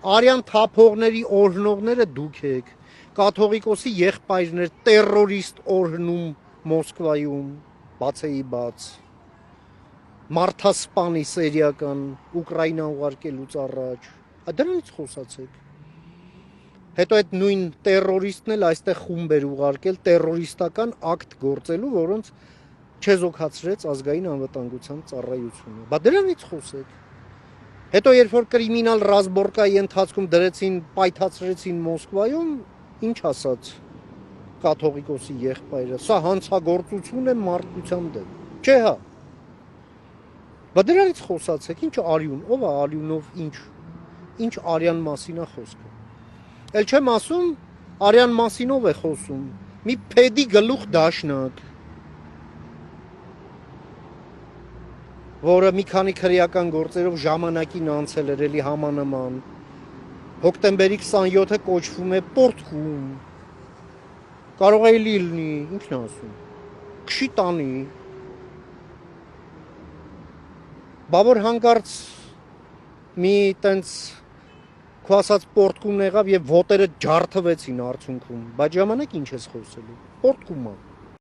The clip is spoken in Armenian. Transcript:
Արյան թափողների օրհնողները դուք եք, կաթողիկոսի եղբայրներ տերորիստ օրհնում Մոսկվայում, բացեի բաց, մարդասպանի սերիական Ուկրաինա ուղարկելուց առաջ, դրանից խոսացեք։ Հետո այդ նույն տերորիստն էլ այստեղ խումբ էր ուղարկել տերորիստական ակտ գործելու, որոնց չեզոքացրեց ազգային անվտանգության ծառայությունը։ Բա դրանից խոսեք։ Հետո երբ որ կրիմինալ ռազմորկայի ընթացքում դրեցին, պայթացրեցին Մոսկվայում, ինչ ասաց կաթողիկոսի եղբայրը, սա հանցագործություն է մարդկության դեմ։ Չէ՞ հա։ Բա դրանից խոսացեք, ինչ արյուն, ով է արյունով ինչ արյան մասին է խոսքը։ Էլ չեմ ասում, արյան մասին ով է խոսում։ Մի փեդի գլուխ դաշնակ, որը մի քանի քրեական գործերով ժամանակին անցել էր էլի համանման։ Հոկտեմբերի 27-ը կոչվում է Պորտկում։ Կարող է լինի, ինչն է ասում։ Քշի տանի։ Բա որ հանկարծ մի տենց քո ասած Պորտկումն եղավ եւ ոտերը ջարդվեցին արդյունքում։ Բայց ժամանակ ինչ ես խոսելու։ Պորտկում է։